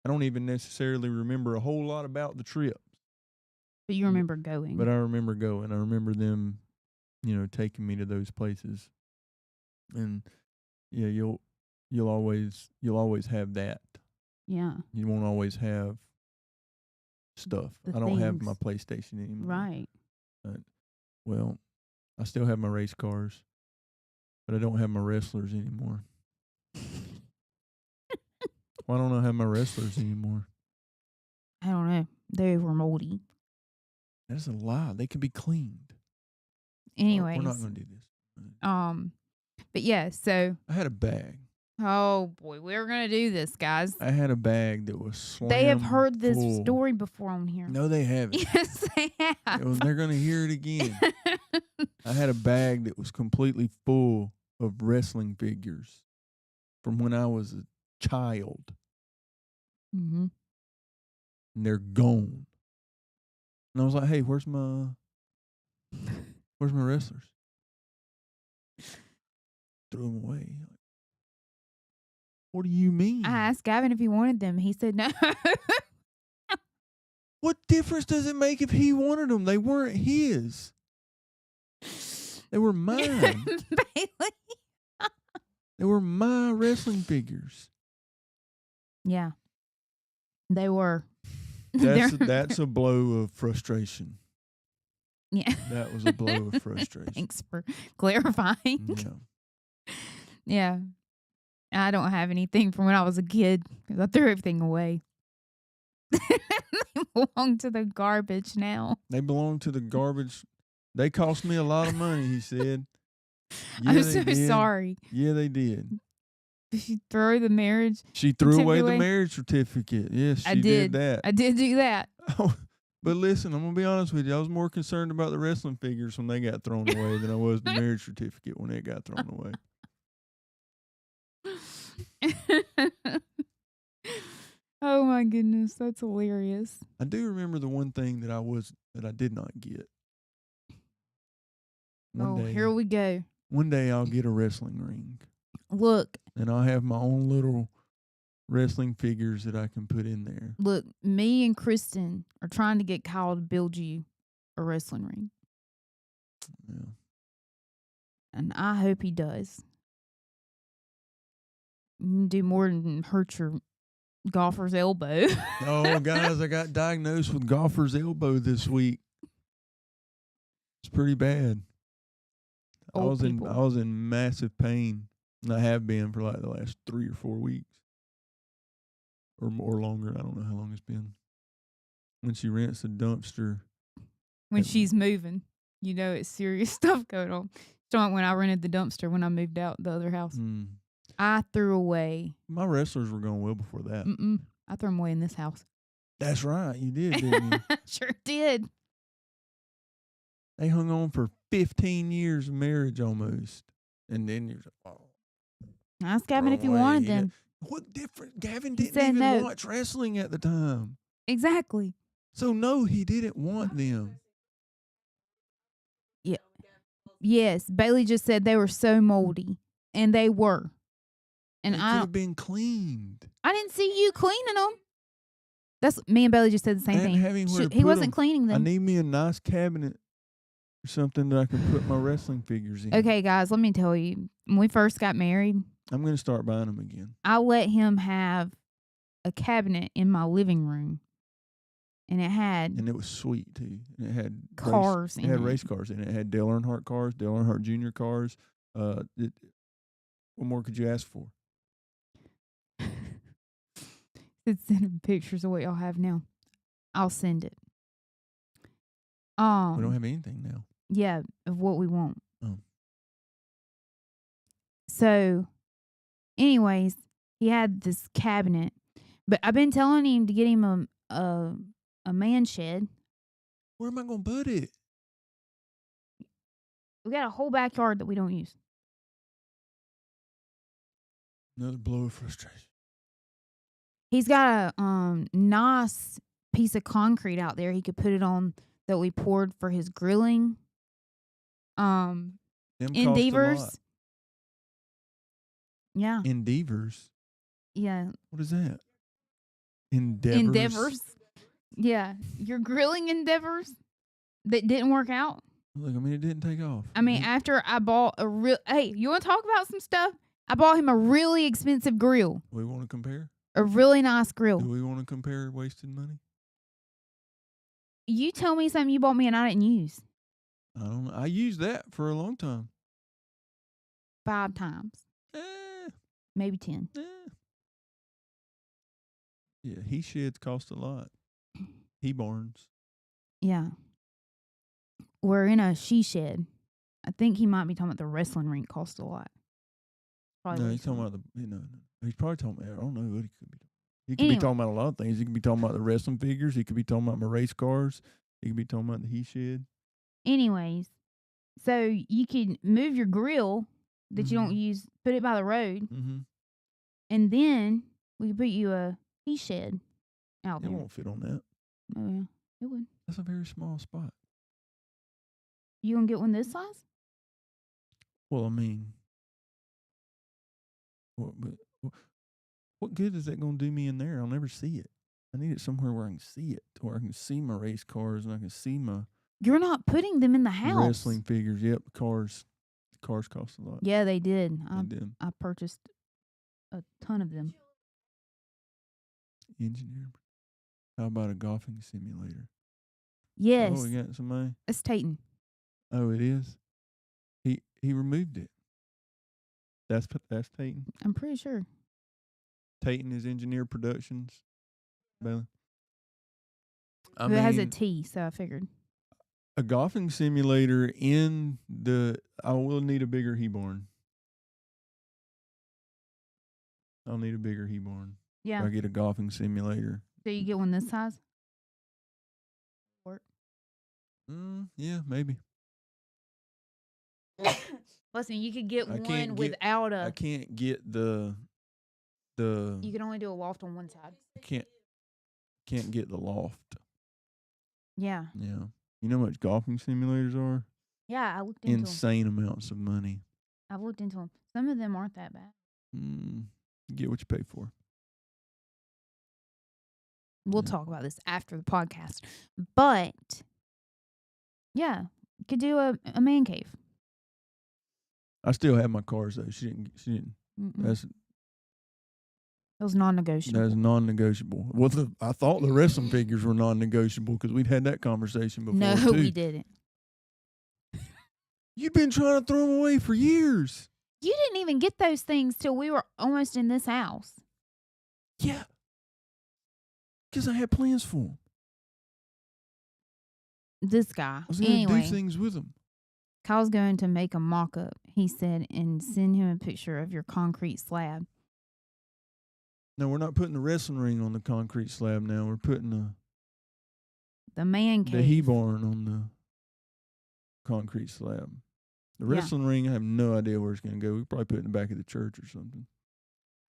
S2: don't even necessarily remember a whole lot about the trip,
S1: But you remember going.
S2: but I remember going. I remember them, taking me to those places, and yeah, you'll always have that.
S1: Yeah.
S2: You won't always have stuff.
S1: The
S2: I don't have my
S1: things.
S2: PlayStation anymore.
S1: Right.
S2: Well, I still have my race cars, but I don't have my wrestlers anymore. Why don't I have my wrestlers anymore?
S1: I don't know. They were moldy.
S2: That's a lie. They can be cleaned.
S1: Anyways.
S2: We're not going to do this.
S1: But yeah, so.
S2: I had a bag.
S1: Oh boy, we're gonna do this, guys.
S2: I had a bag that was slammed
S1: They have heard this
S2: full.
S1: story before on here.
S2: No, they haven't.
S1: Yes, they have.
S2: They're going to hear it again. I had a bag that was completely full of wrestling figures from when I was a child.
S1: Mm-hmm.
S2: And they're gone. And I was like, hey, where's my wrestlers? Threw them away. What do you mean?
S1: I asked Gavin if he wanted them. He said no.
S2: What difference does it make if he wanted them? They weren't his. They were mine.
S1: Bailey.
S2: They were my wrestling figures.
S1: Yeah. They were.
S2: That's a blow of frustration.
S1: Yeah.
S2: That was a blow of frustration.
S1: Thanks for clarifying.
S2: Yeah.
S1: Yeah. I don't have anything from when I was a kid because I threw everything away. They belong to the garbage now.
S2: They belong to the garbage. They cost me a lot of money, he said. Yeah,
S1: I'm so sorry.
S2: Yeah, they did.
S1: Did she throw the marriage?
S2: She threw away the marriage certificate. Yes, she did that.
S1: I did do that.
S2: Oh, but listen, I'm going to be honest with you. I was more concerned about the wrestling figures when they got thrown away than I was the marriage certificate when it got thrown away.
S1: Oh my goodness, that's hilarious.
S2: I do remember the one thing that I did not get.
S1: Here we go.
S2: One day I'll get a wrestling ring.
S1: Look.
S2: And I'll have my own little wrestling figures that I can put in there.
S1: Look, me and Kristen are trying to get Kyle to build you a wrestling ring.
S2: Yeah.
S1: And I hope he does. You can do more than hurt your golfer's elbow.
S2: Oh, guys, I got diagnosed with golfer's elbow this week. It's pretty bad. I was in massive pain. And I have been for like the last 3 or 4 weeks. Or more longer. I don't know how long it's been. When she rents the dumpster.
S1: When she's moving. You know it's serious stuff going on. It's like when I rented the dumpster when I moved out the other house. I threw away.
S2: My wrestlers were going well before that.
S1: I threw them away in this house.
S2: That's right. You did, didn't you?
S1: Sure did.
S2: They hung on for 15 years of marriage almost. And then you're like, oh.
S1: Ask Gavin if he wanted them.
S2: What difference? Gavin didn't even watch wrestling at the time.
S1: Exactly.
S2: So, no, he didn't want them.
S1: Yeah. Yes. Bailey just said they were so moldy. And they were. And
S2: they could have been cleaned.
S1: I didn't see you cleaning them. That's me and Bailey just said the same thing. He wasn't cleaning them.
S2: I need me a nice cabinet or something that I can put my wrestling figures in.
S1: Okay, guys, let me tell you. When we first got married,
S2: I'm going to start buying them again.
S1: I let him have a cabinet in my living room. And it
S2: was sweet, too. And it had
S1: cars in it.
S2: It had race cars in it. It had Dale Earnhardt cars, Dale Earnhardt Jr. cars. What more could you ask for?
S1: It's sending pictures of what y'all have now. I'll send it.
S2: We don't have anything now.
S1: Yeah, of what we want.
S2: Oh.
S1: So, anyways, he had this cabinet, but I've been telling him to get him a man shed.
S2: Where am I gonna put it?
S1: We got a whole backyard that we don't use.
S2: Another blow of frustration.
S1: He's got a nice piece of concrete out there he could put it on that we poured for his grilling.
S2: Them cost a lot.
S1: Endeavors. Yeah.
S2: Endeavors.
S1: Yeah.
S2: What is that? Endeavors.
S1: Endeavors. Yeah. Your grilling endeavors that didn't work out.
S2: Look, I mean, it didn't take off.
S1: I mean, after I bought a real. Hey, you want to talk about some stuff? I bought him a really expensive grill.
S2: We want to compare?
S1: A really nice grill.
S2: Do we want to compare wasted money?
S1: You tell me something you bought me and I didn't use.
S2: I don't know. I used that for a long time.
S1: 5 times. Maybe 10.
S2: Yeah, he sheds cost a lot. He barns.
S1: Yeah. We're in a she shed. I think he might be talking about the wrestling rink cost a lot. Probably
S2: No,
S1: what
S2: he's talking about he's probably talking about, I don't know what he could be talking. He could
S1: Anyway.
S2: be talking about a lot of things. He could be talking about the wrestling figures. He could be talking about my race cars. He could be talking about the he shed.
S1: Anyways, so you can move your grill that you don't use, put it by the road, and then we can put you a he shed out
S2: It
S1: there.
S2: won't fit on that.
S1: Oh yeah, it would.
S2: That's a very small spot.
S1: You gonna get one this size?
S2: Well, I mean, what good is that going to do me in there? I'll never see it. I need it somewhere where I can see it, where I can see my race cars and I can see my
S1: You're not putting them in the house.
S2: wrestling figures. Yep, cars. The cars cost a lot.
S1: Yeah, they did.
S2: They did.
S1: I purchased a ton of them.
S2: Engineer. How about a golfing simulator?
S1: Yes.
S2: Oh, we got somebody.
S1: It's Tayton.
S2: Oh, it is. He removed it. That's Tayton.
S1: I'm pretty sure.
S2: Tayton is Engineer Productions. Bailey.
S1: It has a T, so I figured.
S2: A golfing simulator I will need a bigger he-barn. I'll need a bigger he-barn.
S1: Yeah.
S2: If I get a golfing simulator.
S1: So you get one this size?
S2: Yeah, maybe.
S1: Listen, you could get
S2: I
S1: one without
S2: I can't get the.
S1: You can only do a loft on one side.
S2: I can't get the loft.
S1: Yeah.
S2: Yeah. You know how much golfing simulators are?
S1: Yeah, I looked into them.
S2: Insane amounts of money.
S1: I've looked into them. Some of them aren't that bad.
S2: You get what you pay for.
S1: We'll talk about this after the podcast. But, yeah, you could do a man cave.
S2: I still have my cars, though. She didn't.
S1: It was non-negotiable.
S2: That's non-negotiable. Well, I thought the wrestling figures were non-negotiable because we'd had that conversation before.
S1: No,
S2: too.
S1: we didn't.
S2: You've been trying to throw them away for years.
S1: You didn't even get those things till we were almost in this house.
S2: Yeah. Because I had plans for them.
S1: This guy.
S2: I was going to
S1: Anyway,
S2: do things with them.
S1: Kyle's going to make a mock-up, he said, and send him a picture of your concrete slab.
S2: No, we're not putting the wrestling ring on the concrete slab now. We're putting
S1: The man cave.
S2: the he-barn on the concrete slab. The wrestling ring, I have no idea where it's going to go. We probably put it in the back of the church or something.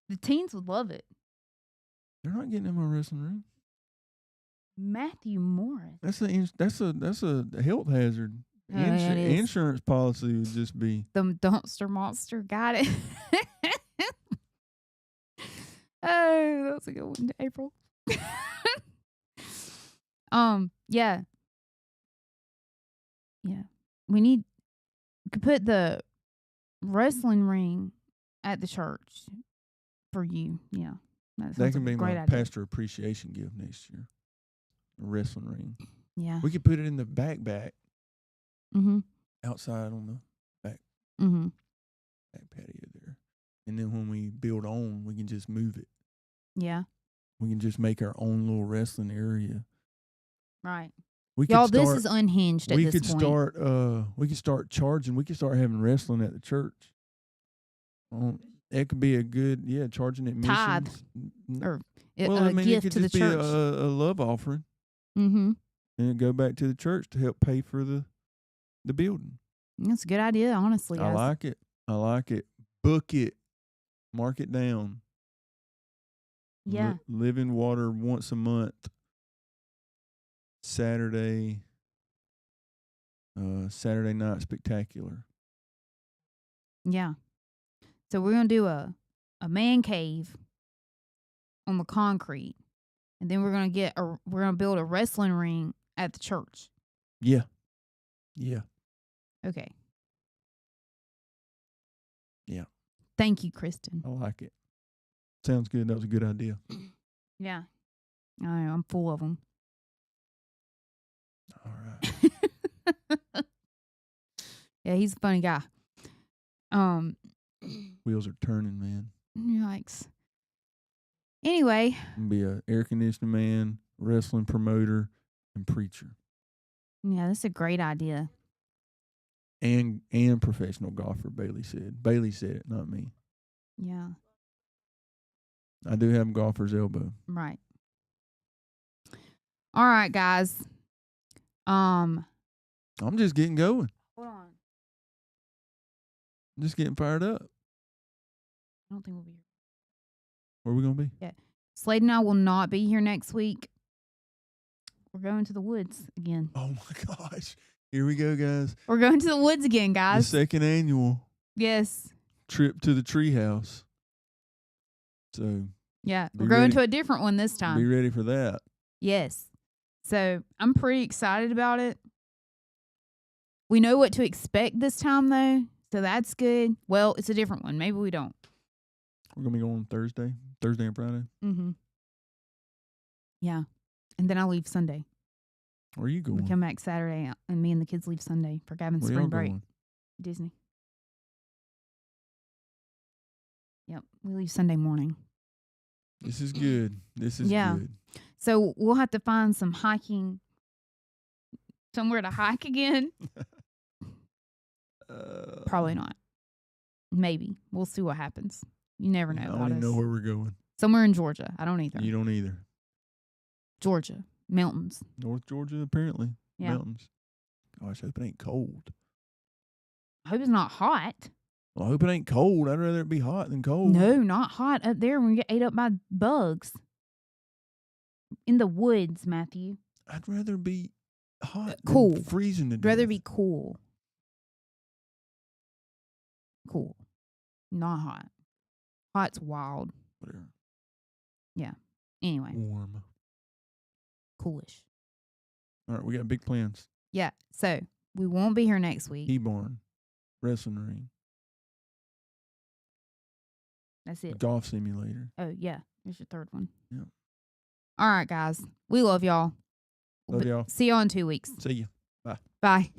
S1: The teens would love it.
S2: They're not getting in my wrestling ring.
S1: Matthew Morris.
S2: That's a health hazard.
S1: Oh, yeah, it is.
S2: Insurance policy would just be
S1: The dumpster monster got it. Oh, that's a good one, April. Yeah. Yeah. We could put the wrestling ring at the church for you. Yeah.
S2: that can be
S1: great
S2: my
S1: idea.
S2: pastor appreciation gift next year. A wrestling ring.
S1: Yeah.
S2: We could put it in the back
S1: Mm-hmm.
S2: outside on the back patio there. And then when we build on, we can just move it.
S1: Yeah.
S2: We can just make our own little wrestling area.
S1: Right.
S2: We
S1: Y'all,
S2: could
S1: this
S2: start.
S1: is unhinged at
S2: We
S1: this
S2: could
S1: point.
S2: start. We could start charging. We could start having wrestling at the church. It could be a good, charging
S1: Tithe.
S2: admissions.
S1: Or
S2: Well,
S1: a
S2: I mean, it
S1: gift
S2: could
S1: to the
S2: just be a
S1: church.
S2: love offering,
S1: Mm-hmm.
S2: and it'd go back to the church to help pay for the building.
S1: That's a good idea, honestly,
S2: I
S1: guys.
S2: like it. I like it. Book it. Mark it down.
S1: Yeah.
S2: Living Water once a month. Saturday night spectacular.
S1: Yeah. So we're gonna do a man cave on the concrete, and then we're gonna build a wrestling ring at the church.
S2: Yeah.
S1: Okay.
S2: Yeah.
S1: Thank you, Kristen.
S2: I like it. Sounds good. That was a good idea.
S1: Yeah. I know, I'm full of them.
S2: All right.
S1: Yeah, he's a funny guy.
S2: Wheels are turning, man.
S1: Yikes. Anyway,
S2: I'm gonna be a air conditioning man, wrestling promoter, and preacher,
S1: yeah, that's a great idea.
S2: and professional golfer. Bailey said it, not me.
S1: Yeah,
S2: I do have a golfer's elbow.
S1: right. All right, guys.
S2: I'm just getting going.
S1: Hold on.
S2: I'm just getting fired up.
S1: I don't think we'll be here.
S2: Where are we gonna be?
S1: Slade and I will not be here next week. We're going to the woods again.
S2: Oh my gosh! Here we go, guys.
S1: We're going to the woods again,
S2: The
S1: guys.
S2: second annual
S1: Yes.
S2: trip to the treehouse. So
S1: Yeah.
S2: Be
S1: We're going
S2: ready.
S1: to a different one this time.
S2: be ready for that.
S1: Yes. So I'm pretty excited about it. We know what to expect this time, though. So that's good. Well, it's a different one. Maybe we don't.
S2: We're gonna be going Thursday and Friday.
S1: Mm-hmm. Yeah. And then I leave Sunday.
S2: Where are you going?
S1: We come back Saturday, and me and the kids leave Sunday for Gavin's
S2: Where y'all
S1: spring break.
S2: going?
S1: Disney. Yep. We leave Sunday morning.
S2: This is good. This is
S1: Yeah.
S2: good.
S1: So we'll have to find some hiking, somewhere to hike again. Probably not. Maybe. We'll see what happens. You never know
S2: I
S1: about
S2: don't even
S1: us.
S2: know where we're going.
S1: Somewhere in Georgia. I don't either.
S2: You don't either.
S1: Georgia. Mountains.
S2: North Georgia, apparently.
S1: Yeah.
S2: Mountains. Gosh, I hope it ain't cold.
S1: I hope it's not hot.
S2: Well, I hope it ain't cold. I'd rather it be hot than cold.
S1: No, not hot up there when we get ate up by bugs. In the woods, Matthew.
S2: I'd rather be hot
S1: Cool.
S2: than freezing to
S1: I'd rather
S2: death.
S1: be cool. Cool. Not hot. Hot's wild.
S2: Whatever.
S1: Anyway,
S2: Warm.
S1: coolish.
S2: All right, we got big plans.
S1: Yeah. So we won't be here next week.
S2: E-barn. Wrestling ring.
S1: That's it.
S2: Golf simulator.
S1: Oh, yeah. There's your third one.
S2: Yeah.
S1: All right, guys. We love y'all.
S2: Love y'all.
S1: See y'all in 2 weeks.
S2: See ya.
S1: Bye.